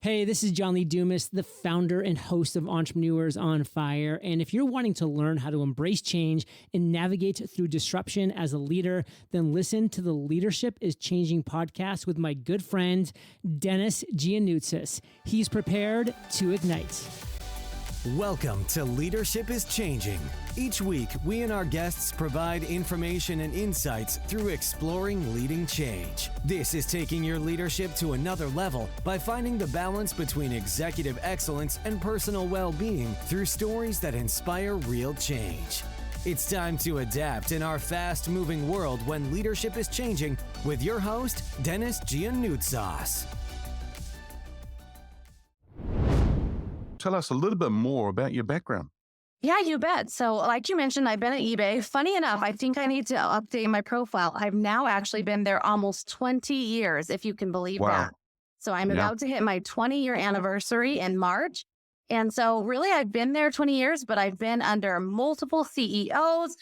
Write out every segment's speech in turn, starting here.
Hey, this is John Lee Dumas, the founder and host of Entrepreneurs on Fire. And if you're wanting to learn how to embrace change and navigate through disruption as a leader, then listen to the Leadership is Changing podcast with my good friend, Denis Gianoutsos. He's prepared to ignite. Welcome to Leadership is Changing. Each week, we and our guests provide information and insights through exploring leading change. This is taking your leadership to another level by finding the balance between executive excellence and personal well-being through stories that inspire real change. It's time to adapt in our fast-moving world when leadership is changing with your host, Denis Gianoutsos. Tell us a little bit more about your background. Yeah, you bet. So like you mentioned, I've been at eBay. Funny enough, I think I need to update my profile. I've now actually been there almost 20 years, if you can believe that. So I'm about to hit my 20-year anniversary in March. And so really, I've been there 20 years, but I've been under multiple CEOs,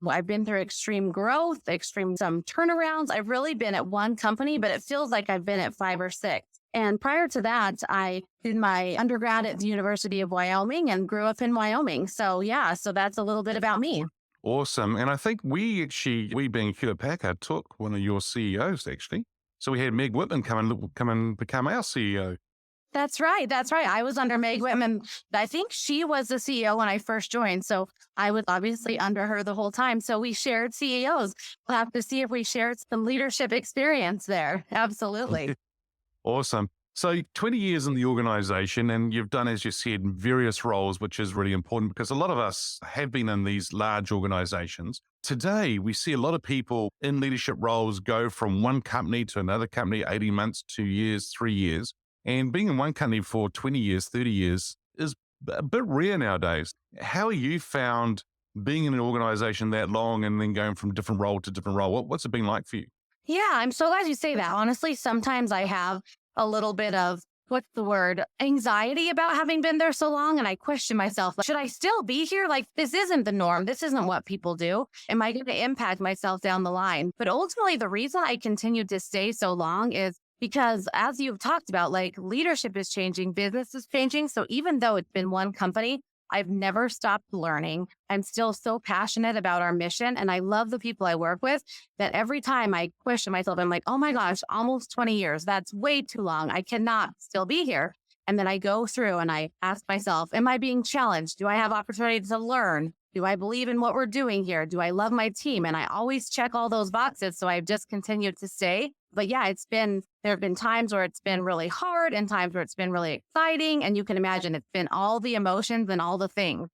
I've been through extreme growth, some turnarounds. I've really been at one company, but it feels like I've been at 5 or 6. And prior to that, I did my undergrad at the University of Wyoming and grew up in Wyoming. So so that's a little bit about me. Awesome. And I think we being Hewlett-Packard, took one of your CEOs actually. So we had Meg Whitman come and become our CEO. That's right. I was under Meg Whitman. I think she was the CEO when I first joined. So I was obviously under her the whole time. So we shared CEOs. We'll have to see if we shared some leadership experience there. Absolutely. Awesome. So 20 years in the organization, and you've done, as you said, various roles, which is really important because a lot of us have been in these large organizations. Today, we see a lot of people in leadership roles go from one company to another company, 18 months, 2 years, 3 years. And being in one company for 20 years, 30 years is a bit rare nowadays. How have you found being in an organization that long and then going from different role to different role? What's it been like for you? Yeah, I'm so glad you say that. Honestly, sometimes I have a little bit of, anxiety about having been there so long. And I question myself, should I still be here? This isn't the norm. This isn't what people do. Am I going to impact myself down the line? But ultimately, the reason I continued to stay so long is because, as you've talked about, leadership is changing, business is changing. So even though it's been one company, I've never stopped learning. I'm still so passionate about our mission. And I love the people I work with that every time I question myself, I'm like, oh my gosh, almost 20 years. That's way too long. I cannot still be here. And then I go through and I ask myself, am I being challenged? Do I have opportunity to learn? Do I believe in what we're doing here? Do I love my team? And I always check all those boxes. So I've just continued to stay. But yeah, there have been times where it's been really hard and times where it's been really exciting. And you can imagine it's been all the emotions and all the things.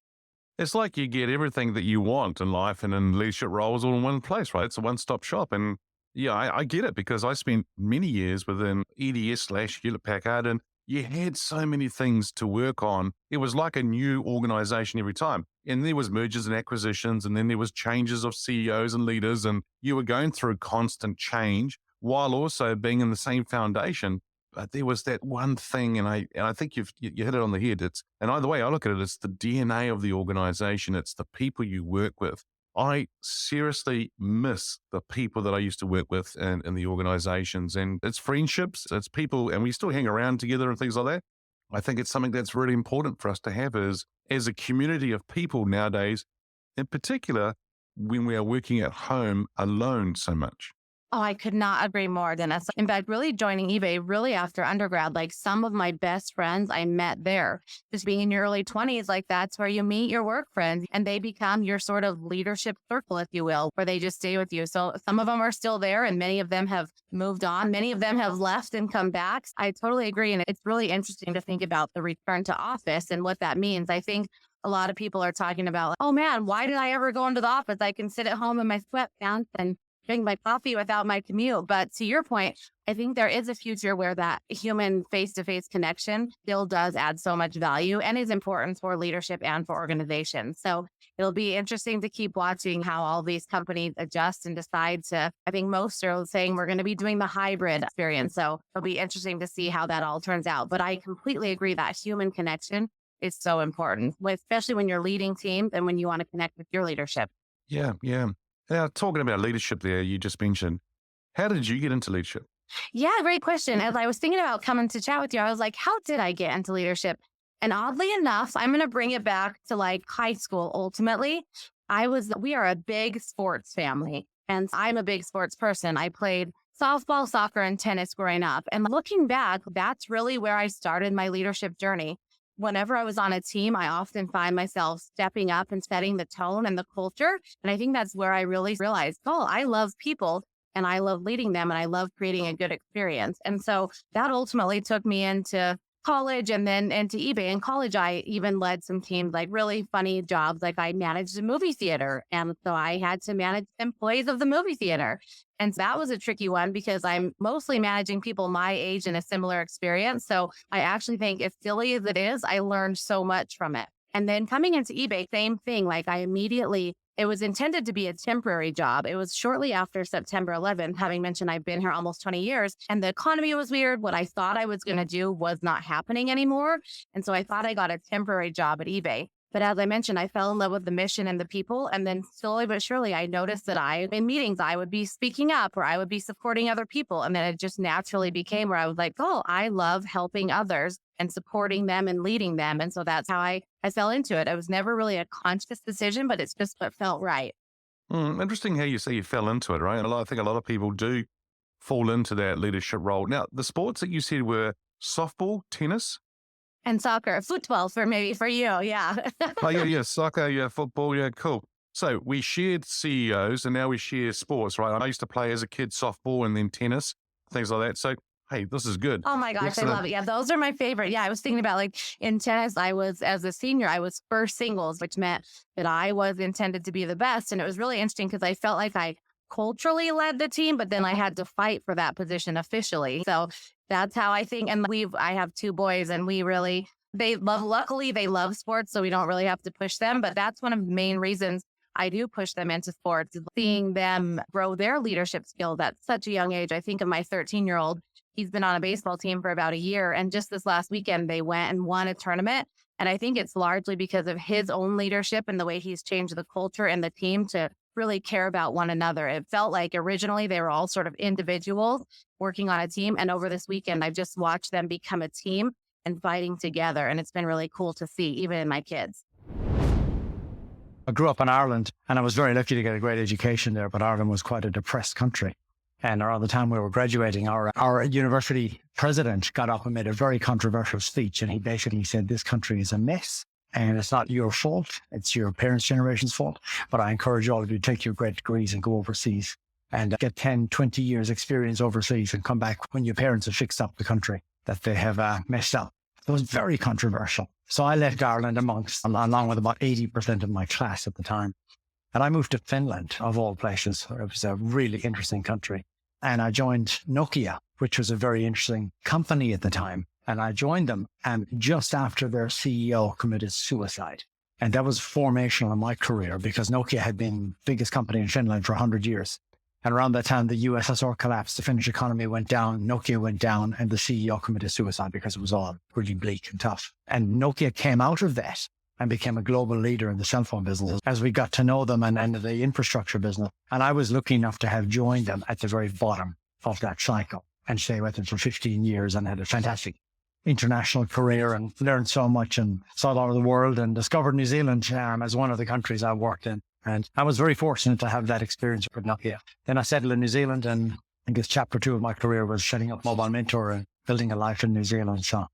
It's like you get everything that you want in life and in leadership roles all in one place, right? It's a one-stop shop. And yeah, I get it because I spent many years within EDS/Hewlett-Packard and you had so many things to work on. It was like a new organization every time. And there was mergers and acquisitions, and then there was changes of CEOs and leaders, and you were going through constant change while also being in the same foundation. But there was that one thing, and I think you hit it on the head. And either way I look at it, it's the DNA of the organization. It's the people you work with. I seriously miss the people that I used to work with in the organizations, and it's friendships, it's people, and we still hang around together and things like that. I think it's something that's really important for us to have as a community of people nowadays, in particular, when we are working at home alone so much. Oh, I could not agree more, Dennis. In fact, really joining eBay really after undergrad, some of my best friends I met there. Just being in your early 20s, that's where you meet your work friends and they become your sort of leadership circle, if you will, where they just stay with you. So some of them are still there and many of them have moved on. Many of them have left and come back. I totally agree. And it's really interesting to think about the return to office and what that means. I think a lot of people are talking about, oh man, why did I ever go into the office? I can sit at home in my sweatpants and drink my coffee without my commute. But to your point, I think there is a future where that human face-to-face connection still does add so much value and is important for leadership and for organizations. So it'll be interesting to keep watching how all these companies adjust and decide to, I think most are saying we're going to be doing the hybrid experience. So it'll be interesting to see how that all turns out. But I completely agree that human connection is so important, especially when you're leading teams and when you want to connect with your leadership. Yeah. Now, talking about leadership there, you just mentioned, how did you get into leadership? Yeah, great question. As I was thinking about coming to chat with you, I was like, how did I get into leadership? And oddly enough, I'm going to bring it back to like high school. Ultimately, we are a big sports family, and I'm a big sports person. I played softball, soccer, and tennis growing up. And looking back, that's really where I started my leadership journey. Whenever I was on a team, I often find myself stepping up and setting the tone and the culture. And I think that's where I really realized, oh, I love people and I love leading them and I love creating a good experience. And so that ultimately took me into college and then into eBay. In college, I even led some teams, like really funny jobs. Like I managed a movie theater. And so I had to manage employees of the movie theater. And that was a tricky one because I'm mostly managing people my age in a similar experience. So I actually think, as silly as it is, I learned so much from it. And then coming into eBay, same thing. Like it was intended to be a temporary job. It was shortly after September 11th, having mentioned I've been here almost 20 years, and the economy was weird. What I thought I was going to do was not happening anymore. And so I thought I got a temporary job at eBay. But as I mentioned, I fell in love with the mission and the people. And then slowly but surely, I noticed that in meetings, I would be speaking up or I would be supporting other people. And then it just naturally became where I was like, oh, I love helping others and supporting them and leading them. And so that's how I fell into it. It was never really a conscious decision, but it's just what felt right. Interesting how you say you fell into it, right? I think a lot of people do fall into that leadership role. Now, the sports that you said were softball, tennis, and soccer, football for you, yeah. Oh, yeah, soccer, yeah, football, yeah, cool. So we shared CEOs and now we share sports, right? I used to play as a kid softball and then tennis, things like that. So, hey, this is good. Oh my gosh, excellent. I love it. Yeah, those are my favorite. Yeah, I was thinking about like in tennis, as a senior, I was first singles, which meant that I was intended to be the best. And it was really interesting because I felt like I culturally led the team, but then I had to fight for that position officially. So that's how I think. And I have two boys and luckily they love sports. So we don't really have to push them, but that's one of the main reasons I do push them into sports, seeing them grow their leadership skills at such a young age. I think of my 13-year-old, he's been on a baseball team for about a year. And just this last weekend, they went and won a tournament. And I think it's largely because of his own leadership and the way he's changed the culture and the team to really care about one another. It felt like originally they were all sort of individuals working on a team. And over this weekend, I've just watched them become a team and fighting together. And it's been really cool to see, even in my kids. I grew up in Ireland and I was very lucky to get a great education there, but Ireland was quite a depressed country. And around the time we were graduating, our university president got up and made a very controversial speech. And he basically said, this country is a mess. And it's not your fault. It's your parents' generation's fault. But I encourage all of you to take your great degrees and go overseas and get 10, 20 years experience overseas and come back when your parents have fixed up the country that they have messed up. It was very controversial. So I left Ireland along with about 80% of my class at the time. And I moved to Finland, of all places. It was a really interesting country. And I joined Nokia, which was a very interesting company at the time. And I joined them just after their CEO committed suicide. And that was formational in my career because Nokia had been the biggest company in Finland for 100 years. And around that time, the USSR collapsed, the Finnish economy went down, Nokia went down, and the CEO committed suicide because it was all really bleak and tough. And Nokia came out of that and became a global leader in the cell phone business as we got to know them and the infrastructure business. And I was lucky enough to have joined them at the very bottom of that cycle and stay with them for 15 years and had a fantastic international career and learned so much and saw a lot of the world and discovered New Zealand as one of the countries I worked in. And I was very fortunate to have that experience with Nokia. Then I settled in New Zealand, and I guess chapter 2 of my career was setting up Mobile Mentor and building a life in New Zealand. So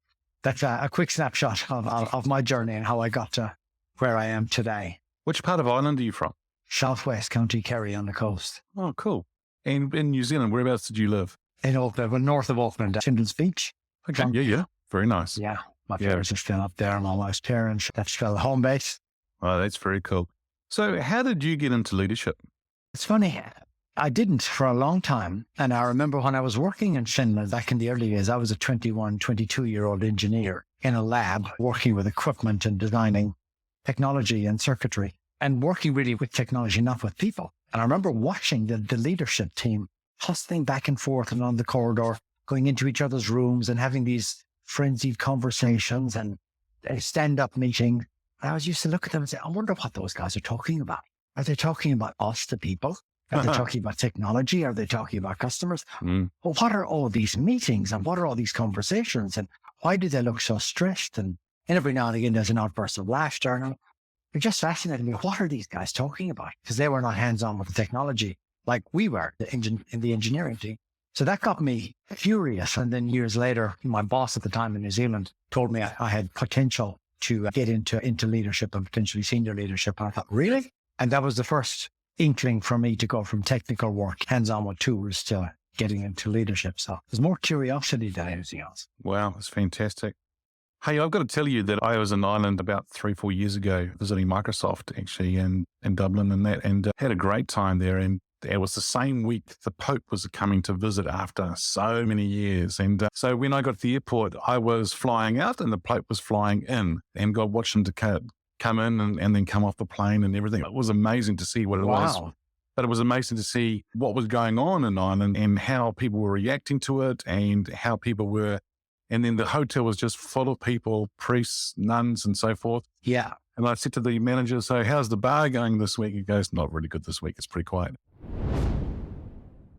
that's a quick snapshot of my journey and how I got to where I am today. Which part of Ireland are you from? Southwest County Kerry on the coast. Oh, cool. And in New Zealand, whereabouts did you live? In Auckland, well, north of Auckland, Tyndall's Beach. Okay, yeah. Very nice. Yeah, my parents are still up there. My wife's parents, that's still home base. Oh, that's very cool. So how did you get into leadership? It's funny. I didn't for a long time. And I remember when I was working in Finland back in the early days, I was a 21, 22-year-old engineer in a lab working with equipment and designing technology and circuitry and working really with technology, not with people. And I remember watching the leadership team hustling back and forth along the corridor, going into each other's rooms and having these frenzied conversations and a stand-up meeting. I was used to look at them and say, I wonder what those guys are talking about. Are they talking about us, the people? Are they talking about technology? Are they talking about customers? Mm. Well, what are all these meetings and what are all these conversations and why do they look so stressed? And every now and again, there's an outburst of laughter. And it just fascinated me. What are these guys talking about? Because they were not hands-on with the technology like we were in the engineering team. So that got me furious. And then years later, my boss at the time in New Zealand told me I had potential to get into leadership and potentially senior leadership. And I thought, really? And that was the first inkling for me to go from technical work, hands-on with tools, to getting into leadership. So there's more curiosity than anything else. Wow, that's fantastic. Hey, I've got to tell you that I was in Ireland about 3-4 years ago visiting Microsoft actually in Dublin and had a great time there. And it was the same week the Pope was coming to visit after so many years. And so when I got to the airport, I was flying out and the Pope was flying in, and God watched him to come in and then come off the plane and everything. It was amazing to see what it was. But it was amazing to see what was going on in Ireland and how people were reacting to it and how people were. And then the hotel was just full of people, priests, nuns, and so forth. Yeah. And I said to the manager, so how's the bar going this week? He goes, not really good this week. It's pretty quiet.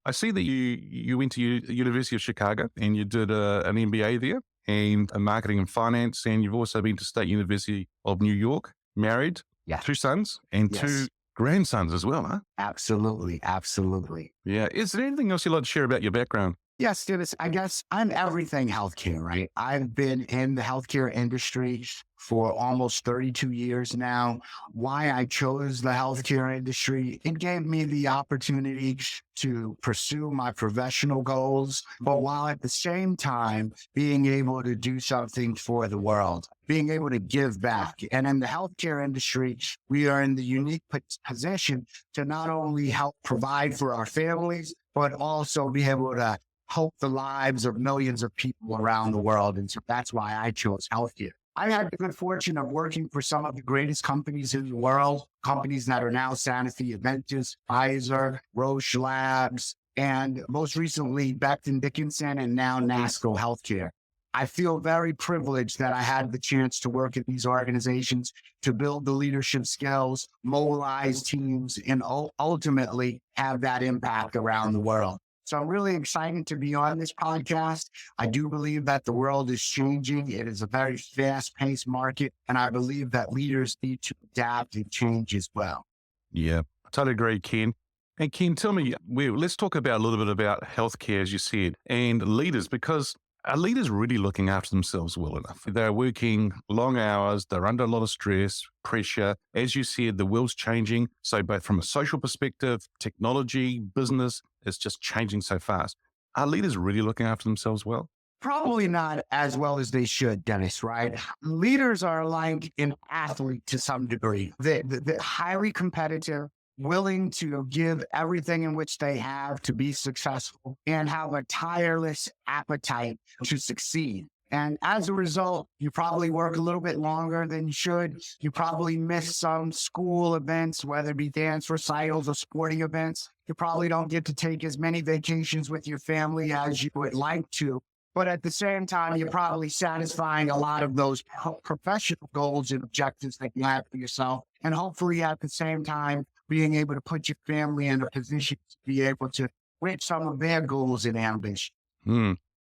I see that you went to University of Chicago and you did an MBA there and a marketing and finance. And you've also been to State University of New York, married, Yeah. 2 sons and Yes. 2 grandsons as well, huh? Absolutely. Absolutely. Yeah. Is there anything else you'd like to share about your background? Yes, Dennis, I guess I'm everything healthcare, right? I've been in the healthcare industry for almost 32 years now. Why I chose the healthcare industry, it gave me the opportunity to pursue my professional goals, but while at the same time being able to do something for the world, being able to give back. And in the healthcare industry, we are in the unique position to not only help provide for our families, but also be able to help the lives of millions of people around the world. And so that's why I chose healthcare. I had the good fortune of working for some of the greatest companies in the world, companies that are now Sanofi, Aventis, Pfizer, Roche Labs, and most recently Becton Dickinson and now NASCO Healthcare. I feel very privileged that I had the chance to work at these organizations to build the leadership skills, mobilize teams, and ultimately have that impact around the world. So I'm really excited to be on this podcast. I do believe that the world is changing. It is a very fast-paced market, and I believe that leaders need to adapt and change as well. Yeah, I totally agree, Ken. And Ken, tell me, let's talk about a little bit about healthcare, as you said, and leaders, because are leaders really looking after themselves well enough? They're working long hours. They're under a lot of stress, pressure. As you said, the world's changing. So both from a social perspective, technology, business, it's just changing so fast. Are leaders really looking after themselves well? Probably not as well as they should, Dennis, right? Leaders are like an athlete to some degree. They're highly competitive, willing to give everything in which they have to be successful, and have a tireless appetite to succeed. And as a result, you probably work a little bit longer than you should. You probably miss some school events, whether it be dance recitals or sporting events. You probably don't get to take as many vacations with your family as you would like to. But at the same time, you're probably satisfying a lot of those professional goals and objectives that you have for yourself. And hopefully at the same time, being able to put your family in a position to be able to reach some of their goals and ambition.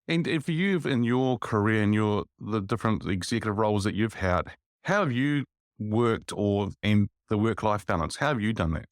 And for you in your career and the different executive roles that you've had, how have you worked and the work-life balance? How have you done that?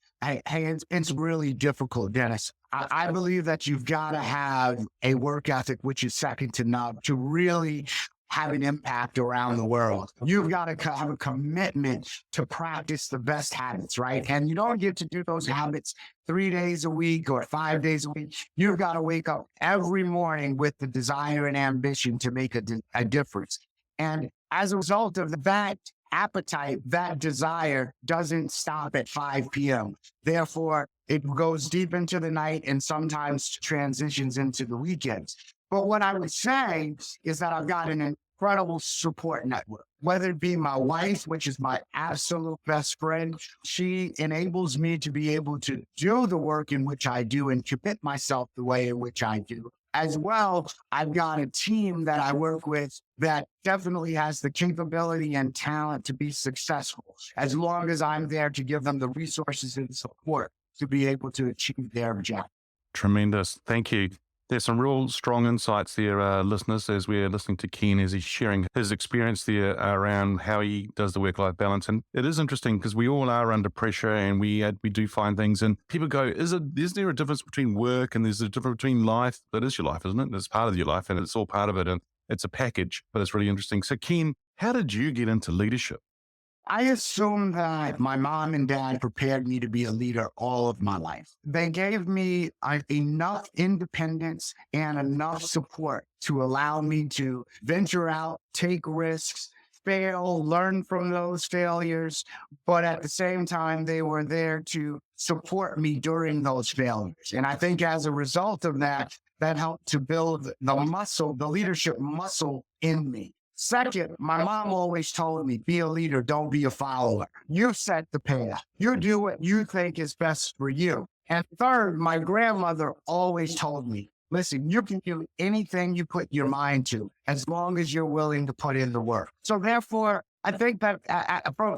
Hey, it's really difficult, Dennis. I believe that you've got to have a work ethic, which is second to none, to really have an impact around the world. You've got to have a commitment to practice the best habits, right? And you don't get to do those habits 3 days a week or 5 days a week. You've got to wake up every morning with the desire and ambition to make a difference. And as a result of that appetite, that desire doesn't stop at 5 p.m. Therefore, it goes deep into the night and sometimes transitions into the weekends. But what I would say is that I've got an incredible support network, whether it be my wife, which is my absolute best friend. She enables me to be able to do the work in which I do and commit myself the way in which I do. As well, I've got a team that I work with that definitely has the capability and talent to be successful, as long as I'm there to give them the resources and support. to be able to achieve their objective. Tremendous. Thank you. There's some real strong insights there, listeners, as we're listening to Ken as he's sharing his experience there around how he does the work-life balance. And it is interesting because we all are under pressure and we do find things and people go, is there a difference between work and there's a difference between life? That is your life, isn't it? It's part of your life and it's all part of it. And it's a package, but it's really interesting. So Ken, how did you get into leadership? I assume that my mom and dad prepared me to be a leader all of my life. They gave me enough independence and enough support to allow me to venture out, take risks, fail, learn from those failures. But at the same time, they were there to support me during those failures. And I think as a result of that, that helped to build the leadership muscle in me. Second, my mom always told me, be a leader, don't be a follower. You set the path. You do what you think is best for you. And third, my grandmother always told me, listen, you can do anything you put your mind to as long as you're willing to put in the work. So therefore, I think that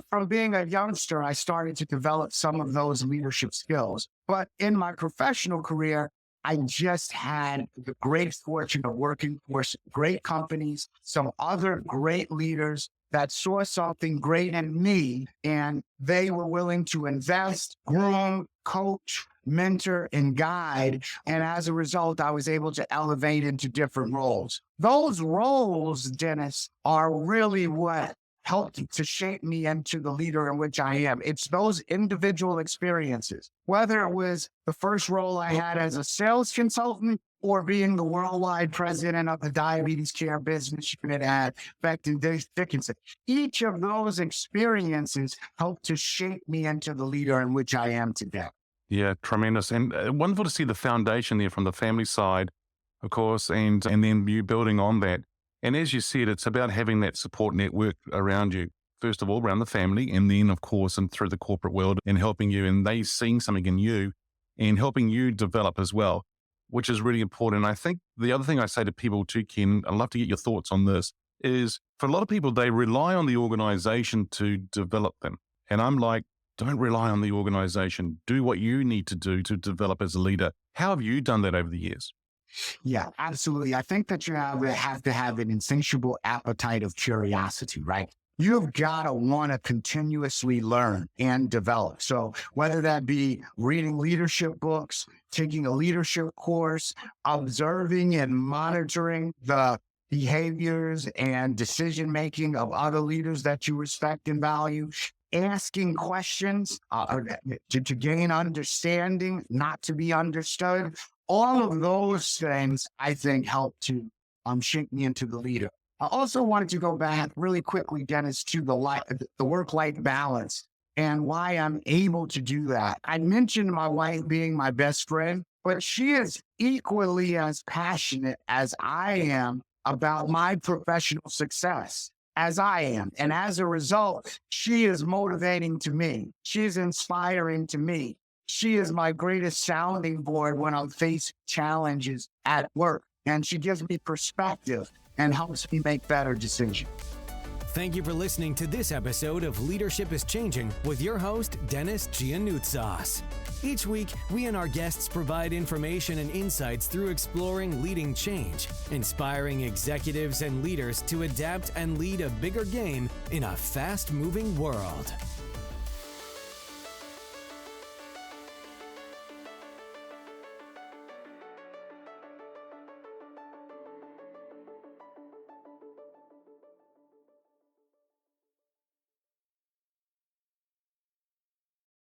from being a youngster, I started to develop some of those leadership skills. But in my professional career, I just had the great fortune of working for great companies, some other great leaders that saw something great in me, and they were willing to invest, groom, coach, mentor, and guide. And as a result, I was able to elevate into different roles. Those roles, Dennis, are really what helped to shape me into the leader in which I am. It's those individual experiences, whether it was the first role I had as a sales consultant or being the worldwide president of the diabetes care business unit at Becton Dickinson. Each of those experiences helped to shape me into the leader in which I am today. Yeah, tremendous. And wonderful to see the foundation there from the family side, of course, and then you building on that. And as you said, it's about having that support network around you, first of all, around the family, and then, of course, and through the corporate world and helping you, and they seeing something in you and helping you develop as well, which is really important. And I think the other thing I say to people too, Ken, I'd love to get your thoughts on this, is for a lot of people, they rely on the organization to develop them. And I'm like, don't rely on the organization. Do what you need to do to develop as a leader. How have you done that over the years? Yeah, absolutely. I think that you have to have an insatiable appetite of curiosity, right? You've got to want to continuously learn and develop. So whether that be reading leadership books, taking a leadership course, observing and monitoring the behaviors and decision-making of other leaders that you respect and value, asking questions to gain understanding, not to be understood. All of those things, I think, help to shape me into the leader. I also wanted to go back really quickly, Dennis, to the work-life balance and why I'm able to do that. I mentioned my wife being my best friend, but she is equally as passionate as I am about my professional success as I am. And as a result, she is motivating to me. She's inspiring to me. She is my greatest sounding board when I'm facing challenges at work. And she gives me perspective and helps me make better decisions. Thank you for listening to this episode of Leadership is Changing with your host, Denis Gianoutsos. Each week, we and our guests provide information and insights through exploring leading change, inspiring executives and leaders to adapt and lead a bigger game in a fast-moving world.